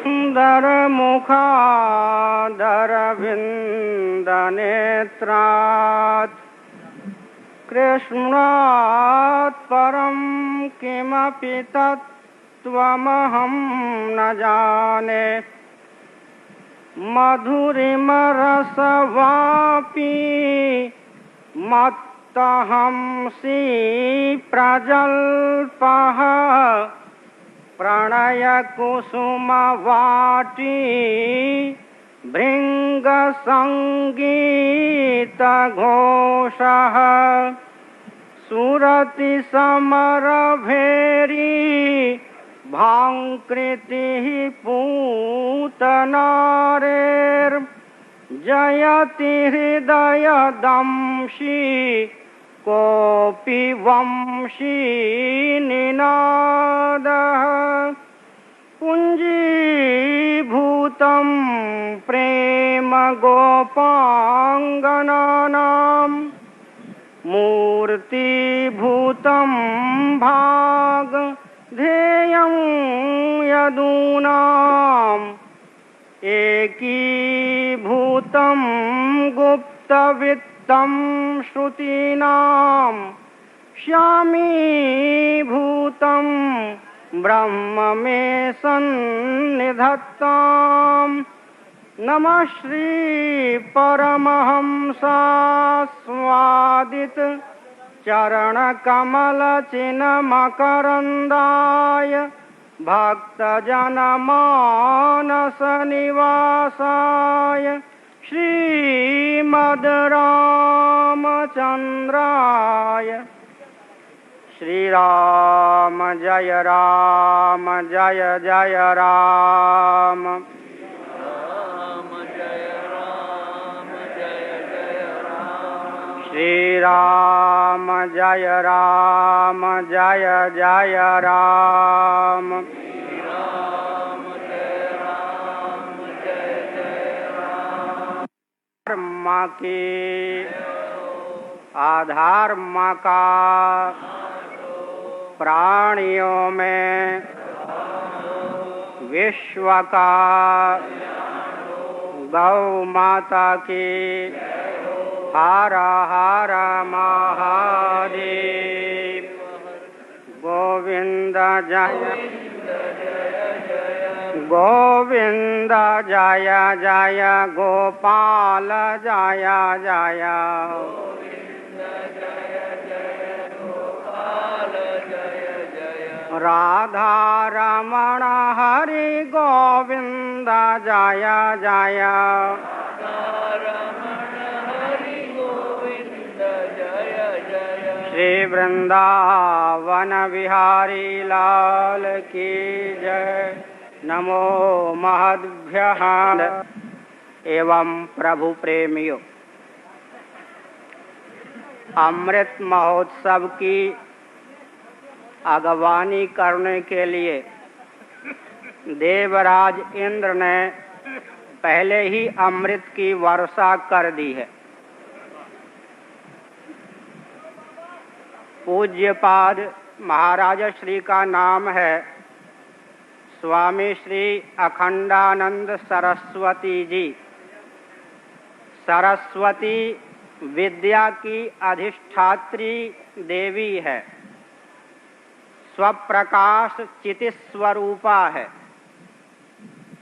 सुंदर मुखादर विंद नेत्रात् कृष्णात् परम किमपि तत्त्वमहं न जाने मधुरिमरसवापी मत्तहंसी प्रजल्पः प्रणयकुसुमवाटी भृङ्गसङ्गीतघोषः सुरतिसमरभेरी भाङ्कृतिः पूतनारेर्जयति हृदयदंशी कोऽपि वंशी निनादः पुञ्जीभूतं प्रेम गोपाङ्गनानां मूर्तिभूतं भागधेयं यदूनाम् एकीभूतं गुप्तवित्तं श्रुतीनां श्यामीभूतं ब्रह्म मे सन्निधत्ताम् नमः श्री परमहंसास्वादित चरणकमलचिन्मकरन्दाय भक्तजनमानसनिवासाय श्रीमद्रामचन्द्राय श्रीराम जय जय राम श्रीराम जय जय राम धर्म की अधर्म का प्राणियों में विश्व का गौ माता की हर हर महादेव गोविंद जय गोविंद जय जय गोपाल जय जय राधा रमण हरि गोविंद जय जय श्री वृंदावन बिहारी लाल की जय। नमो महद्भ्यः एवं प्रभु प्रेमियों, अमृत महोत्सव की अगवानी करने के लिए देवराज इंद्र ने पहले ही अमृत की वर्षा कर दी है। पूज्यपाद महाराज श्री का नाम है स्वामी श्री अखंडानंद सरस्वती जी। सरस्वती विद्या की अधिष्ठात्री देवी है, स्वप्रकाश चितिस्वरूपा है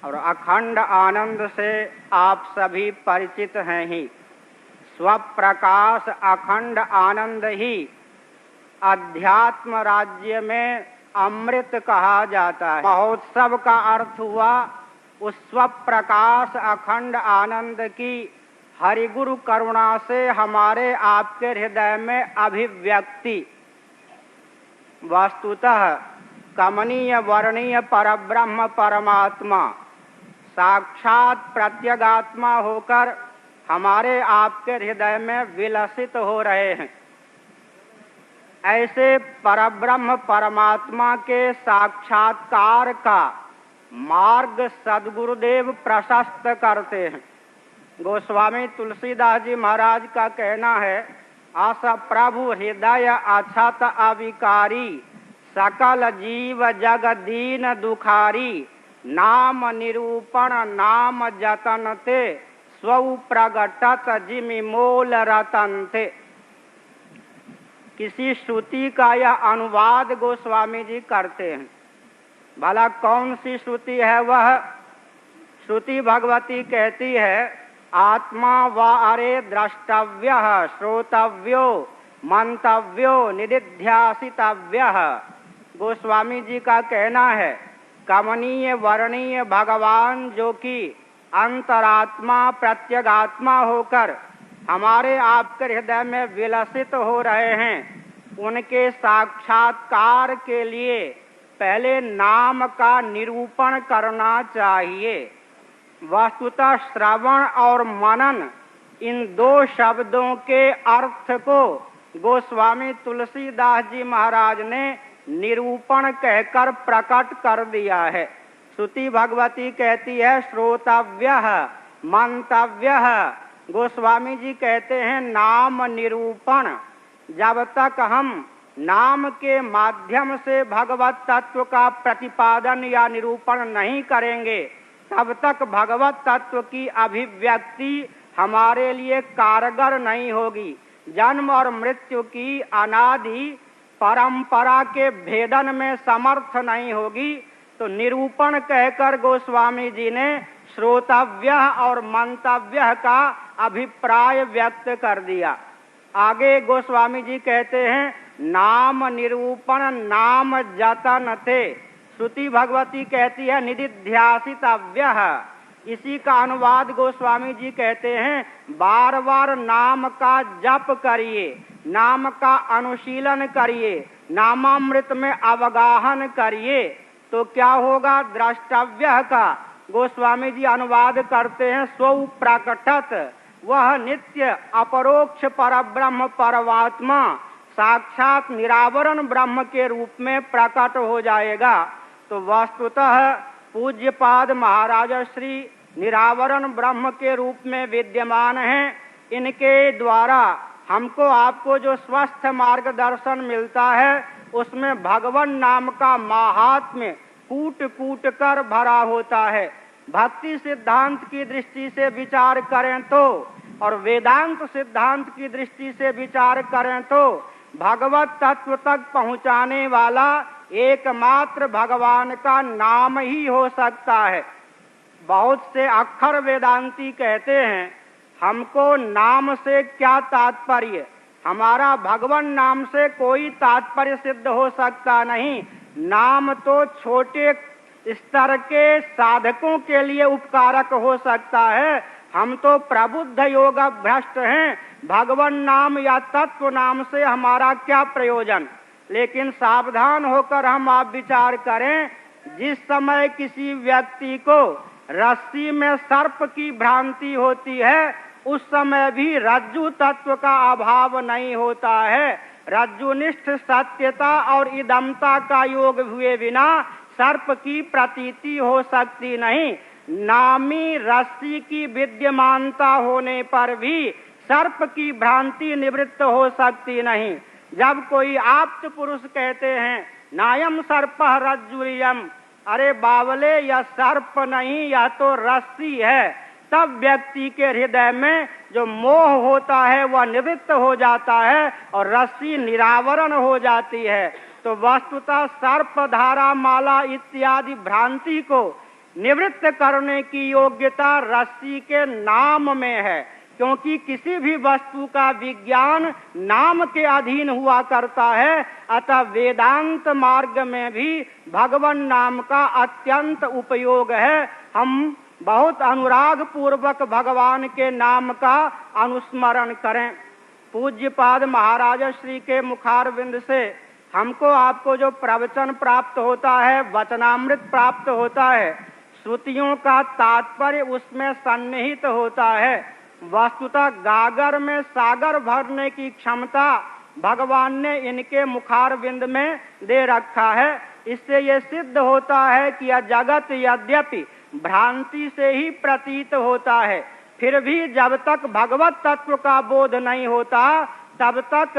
और अखंड आनंद से आप सभी परिचित हैं ही। स्वप्रकाश अखंड आनंद ही अध्यात्म राज्य में अमृत कहा जाता है। महोत्सव का अर्थ हुआ उस स्वप्रकाश अखंड आनंद की हरिगुरु करुणा से हमारे आपके हृदय में अभिव्यक्ति। वस्तुतः कमनीय वर्णीय परब्रह्म परमात्मा साक्षात प्रत्यगात्मा होकर हमारे आपके हृदय में विलसित हो रहे हैं। ऐसे परब्रह्म परमात्मा के साक्षात्कार का मार्ग सद्गुरुदेव प्रशस्त करते हैं। गोस्वामी तुलसीदास जी महाराज का कहना है, आस प्रभु हृदय अछत अविकारी सकल जीव जग दीन दुखारी, नाम निरूपण नाम जतन ते, स्वऊ प्रगटत जिमि मोल रतन थे। किसी श्रुति का यह अनुवाद गोस्वामी जी करते हैं। भला कौन सी श्रुति है वह? श्रुति भगवती कहती है, आत्मा व अरे द्रष्टव्यः श्रोतव्यो मंतव्यो निदिध्यासितव्यः। गोस्वामी जी का कहना है, कमनीय वर्णीय भगवान जो कि अंतरात्मा प्रत्यगात्मा होकर हमारे आपके हृदय में विलसित हो रहे हैं, उनके साक्षात्कार के लिए पहले नाम का निरूपण करना चाहिए। वस्तुतः श्रवण और मनन इन दो शब्दों के अर्थ को गोस्वामी तुलसीदास जी महाराज ने निरूपण कहकर प्रकट कर दिया है। श्रुति भगवती कहती है श्रोतव्यः मंतव्यः, गोस्वामी जी कहते हैं नाम निरूपण। जब तक हम नाम के माध्यम से भगवत तत्व का प्रतिपादन या निरूपण नहीं करेंगे, तब तक भगवत तत्व की अभिव्यक्ति हमारे लिए कारगर नहीं होगी। जन्म और मृत्यु की अनादि परंपरा के भेदन में समर्थ नहीं होगी। तो निरूपण कहकर गोस्वामी जी ने श्रोतव्य और मंतव्य का अभिप्राय व्यक्त कर दिया। आगे गोस्वामी जी कहते हैं नाम निरूपण नाम जतन थे। श्रुति भगवती कहती है निदिध्यासितव्यः। इसी का अनुवाद गोस्वामी जी कहते हैं बार बार नाम का जप करिए, नाम का अनुशीलन करिए, नामामृत में अवगाहन करिए, तो क्या होगा? द्रष्टव्य का गोस्वामी जी अनुवाद करते हैं स्वऊ प्रकटत, वह नित्य अपरोक्ष परब्रह्म परमात्मा साक्षात निरावरण ब्रह्म के रूप में प्रकट हो जाएगा। तो वस्तुतः पूज्यपाद महाराज श्री निरावरण ब्रह्म के रूप में विद्यमान हैं। इनके द्वारा हमको आपको जो स्वस्थ मार्गदर्शन मिलता है, उसमें भगवान नाम का माहात्म्य कूट कूट कर भरा होता है। भक्ति सिद्धांत की दृष्टि से विचार करें तो और वेदांत सिद्धांत की दृष्टि से विचार करें तो भगवत तत्व तक पहुंचाने वाला एकमात्र भगवान का नाम ही हो सकता है। बहुत से अक्षर वेदांती कहते हैं हमको नाम से क्या तात्पर्य, हमारा भगवान नाम से कोई तात्पर्य सिद्ध हो सकता नहीं। नाम तो छोटे स्तर के साधकों के लिए उपकारक हो सकता है, हम तो प्रबुद्ध योग भ्रष्ट हैं, भगवान नाम या तत्व नाम से हमारा क्या प्रयोजन। लेकिन सावधान होकर हम आप विचार करें, जिस समय किसी व्यक्ति को रस्सी में सर्प की भ्रांति होती है, उस समय भी रज्जु तत्व का अभाव नहीं होता है। रज्जुनिष्ठ सत्यता और इदमता का योग हुए बिना सर्प की प्रतीति हो सकती नहीं। नामी रस्सी की विद्यमानता होने पर भी सर्प की भ्रांति निवृत्त हो सकती नहीं। जब कोई आप्त पुरुष कहते हैं नायम सर्पः रज्जुरियम, अरे बावले यह सर्प नहीं, यह तो रस्सी है, तब व्यक्ति के हृदय में जो मोह होता है वह निवृत्त हो जाता है और रस्सी निरावरण हो जाती है। तो वस्तुतः सर्प धारा माला इत्यादि भ्रांति को निवृत्त करने की योग्यता रस्सी के नाम में है, क्योंकि किसी भी वस्तु का विज्ञान नाम के अधीन हुआ करता है। अतः वेदांत मार्ग में भी भगवान नाम का अत्यंत उपयोग है। हम बहुत अनुराग पूर्वक भगवान के नाम का अनुस्मरण करें। पूज्यपाद महाराज श्री के मुखारविंद से हमको आपको जो प्रवचन प्राप्त होता है, वचनामृत प्राप्त होता है, श्रुतियों का तात्पर्य उसमें सन्निहित होता है। वस्तुतः गागर में सागर भरने की क्षमता भगवान ने इनके मुखारविंद में दे रखा है। इससे ये सिद्ध होता है कि यह जगत यद्यपि भ्रांति से ही प्रतीत होता है, फिर भी जब तक भगवत तत्व का बोध नहीं होता तब तक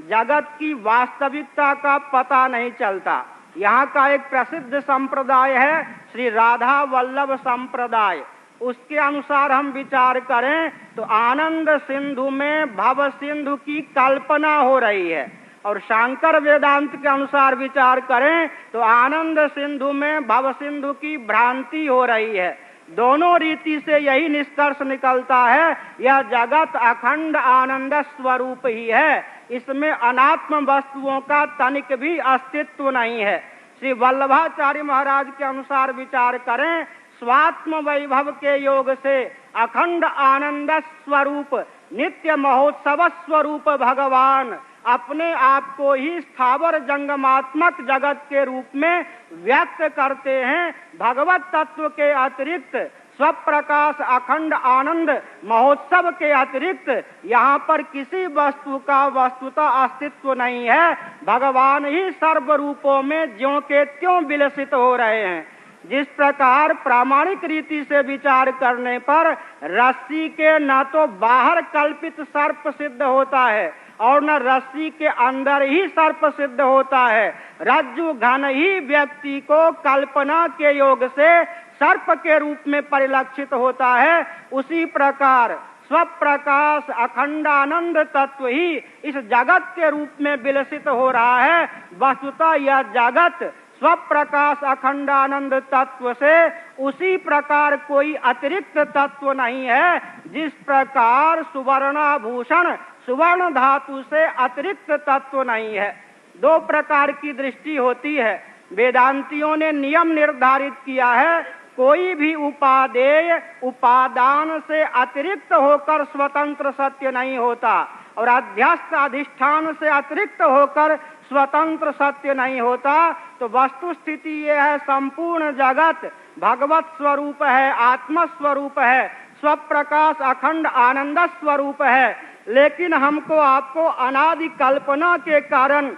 जगत की वास्तविकता का पता नहीं चलता। यहाँ का एक प्रसिद्ध संप्रदाय है श्री राधा वल्लभ संप्रदाय। उसके अनुसार हम विचार करें तो आनंद सिंधु में भव सिंधु की कल्पना हो रही है, और शांकर वेदांत के अनुसार विचार करें तो आनंद सिंधु में भव सिंधु की भ्रांति हो रही है। दोनों रीति से यही निष्कर्ष निकलता है, यह जगत अखंड आनंद स्वरूप ही है, इसमें अनात्म वस्तुओं का तनिक भी अस्तित्व नहीं है। श्री वल्लभाचार्य महाराज के अनुसार विचार करें, स्वात्म वैभव के योग से अखंड आनंद स्वरूप नित्य महोत्सव स्वरूप भगवान अपने आप को ही स्थावर जंगमात्मक जगत के रूप में व्यक्त करते हैं। भगवत तत्व के अतिरिक्त, स्वप्रकाश अखंड आनंद महोत्सव के अतिरिक्त यहाँ पर किसी वस्तु का वस्तुतः अस्तित्व नहीं है। भगवान ही सर्व रूपों में ज्यों के त्यों विलसित हो रहे हैं। जिस प्रकार प्रामाणिक रीति से विचार करने पर रस्सी के न तो बाहर कल्पित सर्प सिद्ध होता है और न रस्सी के अंदर ही सर्प सिद्ध होता है, रज्जु घन ही व्यक्ति को कल्पना के योग से सर्प के रूप में परिलक्षित होता है, उसी प्रकार स्वप्रकाश अखंडानंद तत्व ही इस जगत के रूप में विलसित हो रहा है। वस्तुतः यह जगत स्वप्रकाश अखंडानंद तत्व से उसी प्रकार कोई अतिरिक्त तत्व नहीं है, जिस प्रकार सुवर्णाभूषण सुवर्ण धातु से अतिरिक्त तत्व नहीं है। दो प्रकार की दृष्टि होती है। वेदांतियों ने नियम निर्धारित किया है, कोई भी उपादेय उपादान से अतिरिक्त होकर स्वतंत्र सत्य नहीं होता, और अध्यस्त अधिष्ठान से अतिरिक्त होकर स्वतंत्र सत्य नहीं होता। तो वस्तु स्थिति ये है, संपूर्ण जगत भगवत स्वरूप है, आत्म स्वरूप है, स्वप्रकाश अखंड आनंद स्वरूप है, लेकिन हमको आपको अनादि कल्पना के कारण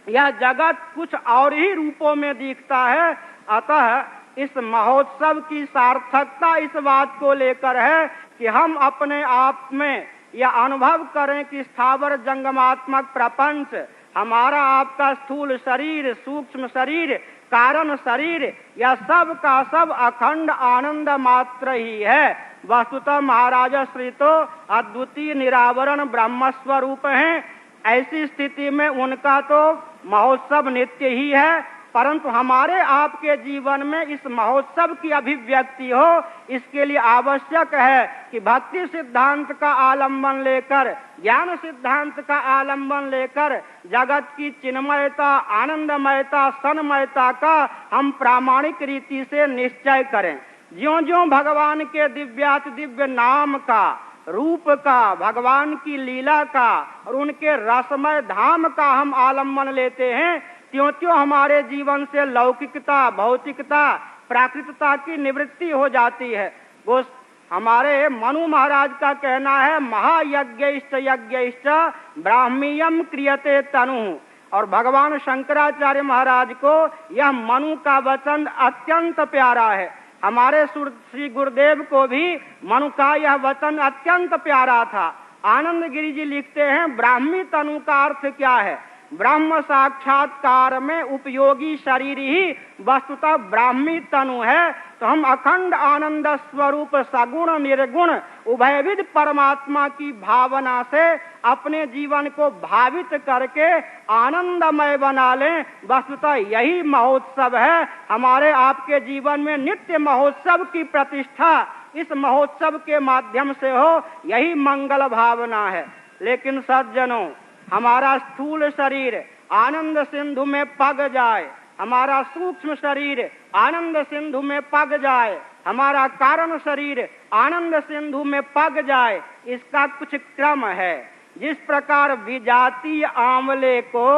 यह जगत कुछ और ही रूपों में दिखता है। अतः इस महोत्सव की सार्थकता इस बात को लेकर है कि हम अपने आप में यह अनुभव करें कि स्थावर जंगमात्मक प्रपंच, हमारा आपका स्थूल शरीर, सूक्ष्म शरीर, कारण शरीर, यह सब का सब अखंड आनंद मात्र ही है। वस्तुतः महाराज श्री तो अद्वितीय निरावरण ब्रह्म स्वरूप हैं। ऐसी स्थिति में उनका तो महोत्सव नित्य ही है, परंतु हमारे आपके जीवन में इस महोत्सव की अभिव्यक्ति हो, इसके लिए आवश्यक है कि भक्ति सिद्धांत का आलंबन लेकर, ज्ञान सिद्धांत का आलंबन लेकर जगत की चिन्मयता, आनंदमयता, सन्मयता का हम प्रामाणिक रीति से निश्चय करें। ज्यों ज्यों भगवान के दिव्याति दिव्य नाम का, रूप का, भगवान की लीला का और उनके रसमय धाम का हम आलंबन लेते हैं, त्यों त्यों हमारे जीवन से लौकिकता, भौतिकता, प्राकृतता की निवृत्ति हो जाती है। वो हमारे मनु महाराज का कहना है, महायज्ञ यज्ञ ब्राह्मीयम क्रियते तनु, और भगवान शंकराचार्य महाराज को यह मनु का वचन अत्यंत प्यारा है। हमारे श्री गुरुदेव को भी मनु का यह वचन अत्यंत प्यारा था। आनंद गिरि जी लिखते हैं, ब्राह्मी तनु का अर्थ क्या है? ब्रह्म साक्षात्कार में उपयोगी शरीर ही वस्तुतः ब्राह्मी तनु है। तो हम अखंड आनंद स्वरूप सगुण निर्गुण उभयविध परमात्मा की भावना से अपने जीवन को भावित करके आनंदमय बना लें। वस्तुतः यही महोत्सव है। हमारे आपके जीवन में नित्य महोत्सव की प्रतिष्ठा इस महोत्सव के माध्यम से हो, यही मंगल भावना है। लेकिन सज्जनों, हमारा स्थूल शरीर आनंद सिंधु में पग जाए, हमारा सूक्ष्म शरीर आनंद सिंधु में पग जाए, हमारा कारण शरीर आनंद सिंधु में पग जाए, इसका कुछ क्रम है। जिस प्रकार विजातीय आंवले को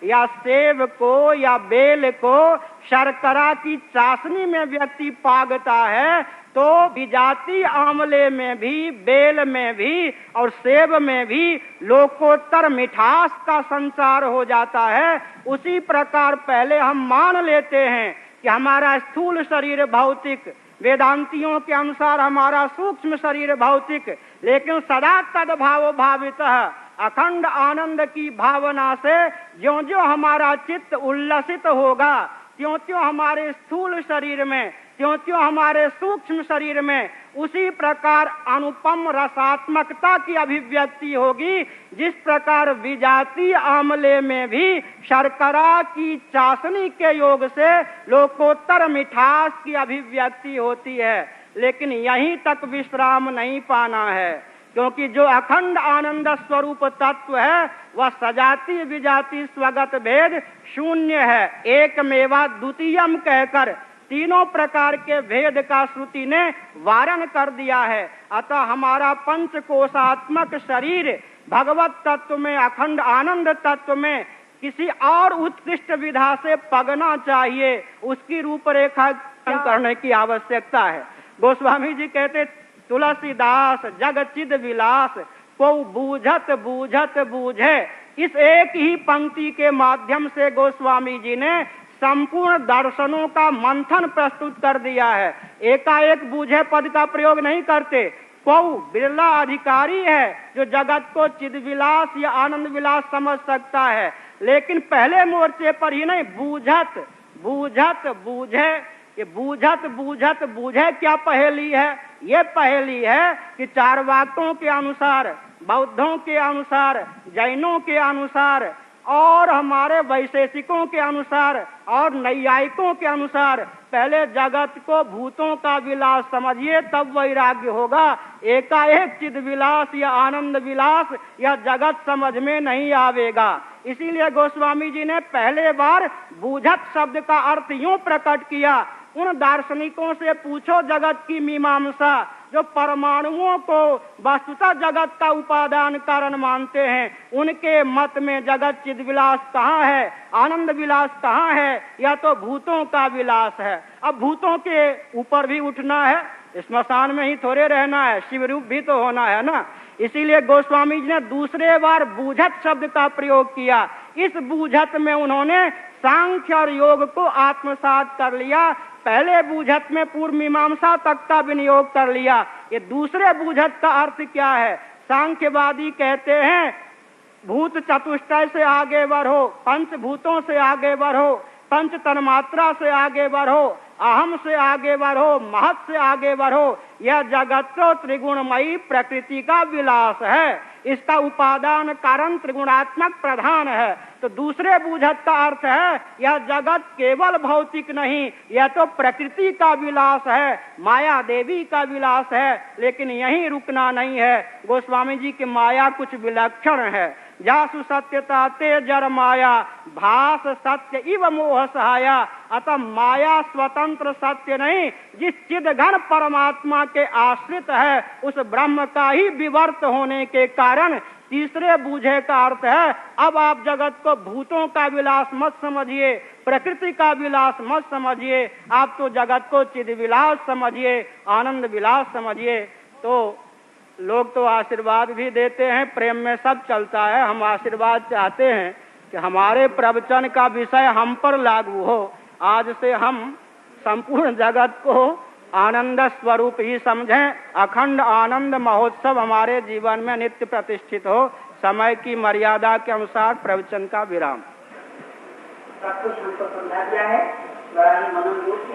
या सेब को या बेल को शर्करा की चाशनी में व्यक्ति पागता है, तो विजातीय आंवले में भी, बेल में भी और सेब में भी लोकोत्तर मिठास का संचार हो जाता है। उसी प्रकार पहले हम मान लेते हैं कि हमारा स्थूल शरीर भौतिक, वेदांतियों के अनुसार हमारा सूक्ष्म शरीर भौतिक, लेकिन सदा तद्भाव भावितः अखंड आनंद की भावना से ज्यों ज्यों हमारा चित्त उल्लसित होगा, त्यों त्यों हमारे स्थूल शरीर में, त्यों त्यों हमारे सूक्ष्म शरीर में उसी प्रकार अनुपम रसात्मकता की अभिव्यक्ति होगी, जिस प्रकार विजातीय आमले में भी शर्करा की चाशनी के योग से लोकोत्तर मिठास की अभिव्यक्ति होती है। लेकिन यहीं तक विश्राम नहीं पाना है, क्योंकि जो अखंड आनंद स्वरूप तत्व है वह सजातीय विजातीय स्वगत भेद शून्य है। एकमेवा द्वितीयम कहकर तीनों प्रकार के भेद का श्रुति ने वारण कर दिया है। अतः हमारा पंचकोशात्मक शरीर भगवत तत्व में, अखंड आनंद तत्व में किसी और उत्कृष्ट विधा से पगना चाहिए, उसकी रूपरेखा करने की आवश्यकता है। गोस्वामी जी कहते, तुलसीदास जग चिद विलास को बूझत बूझत बूझे। इस एक ही पंक्ति के माध्यम से गोस्वामी जी ने संपूर्ण दर्शनों का मंथन प्रस्तुत कर दिया है। एकाएक बूझे पद का प्रयोग नहीं करते। को बिरला अधिकारी है जो जगत को चिद विलास या आनंद विलास समझ सकता है, लेकिन पहले मोर्चे पर ही नहीं, बूझत बूझत बूझे। ये बूझत बूझत बूझे क्या पहेली है? ये पहेली है कि चारवाकों के अनुसार, बौद्धों के अनुसार, जैनों के अनुसार और हमारे वैशेषिकों के अनुसार और नैयायिकों के अनुसार पहले जगत को भूतों का विलास समझिए, तब वैराग्य होगा। एकाएक चिद विलास या आनंद विलास या जगत समझ में नहीं आवेगा। इसीलिए गोस्वामी जी ने पहले बार बूझत शब्द का अर्थ यूं प्रकट किया, उन दार्शनिकों से पूछो जगत की मीमांसा जो परमाणुओं को वस्तुतः जगत का उपादान कारण मानते हैं। उनके मत में जगत चिद विलास कहाँ है, आनंद विलास कहाँ है? या तो भूतों का विलास है। अब भूतों के ऊपर भी उठना है, स्मशान में ही थोड़े रहना है, शिव रूप भी तो होना है ना। इसीलिए गोस्वामी जी ने दूसरे बार बूझत शब्द का प्रयोग किया। इस बूझत में उन्होंने सांख्य और योग को आत्मसात कर लिया। पहले बूझत में पूर्व मीमांसा तक का विनियोग कर लिया। ये दूसरे बूझत का अर्थ क्या है? सांख्यवादी कहते हैं भूत चतुष्टय से आगे बढ़ो, पंचभूतों से आगे बढ़ो, पंच तन्मात्रा से आगे बढ़ो, अहम से आगे बढ़ो, महत से आगे बढ़ो। यह जगत तो त्रिगुणमयी प्रकृति का विलास है, इसका उपादान कारण त्रिगुणात्मक प्रधान है। तो दूसरे बूझत का अर्थ है यह जगत केवल भौतिक नहीं, यह तो प्रकृति का विलास है, माया देवी का विलास है। लेकिन यहीं रुकना नहीं है, गोस्वामी जी की माया कुछ विलक्षण है। जासु सत्यता ते जर माया भास सत्य इव मोह सहाया। अतः माया स्वतंत्र सत्य नहीं, जिस चिद घन परमात्मा के आश्रित है उस ब्रह्म का ही विवर्त होने के कारण तीसरे बूझे का अर्थ है अब आप जगत को भूतों का विलास मत समझिए, प्रकृति का विलास मत समझिए, आप तो जगत को चिद विलास समझिए, आनंद विलास समझिए। तो लोग तो आशीर्वाद भी देते हैं, प्रेम में सब चलता है। हम आशीर्वाद चाहते हैं कि हमारे प्रवचन का विषय हम पर लागू हो। आज से हम संपूर्ण जगत को आनंद स्वरूप ही समझें। अखंड आनंद महोत्सव हमारे जीवन में नित्य प्रतिष्ठित हो। समय की मर्यादा के अनुसार प्रवचन का विराम। सब कुछ हमको समझा दिया है, बड़ा ही मनोयोग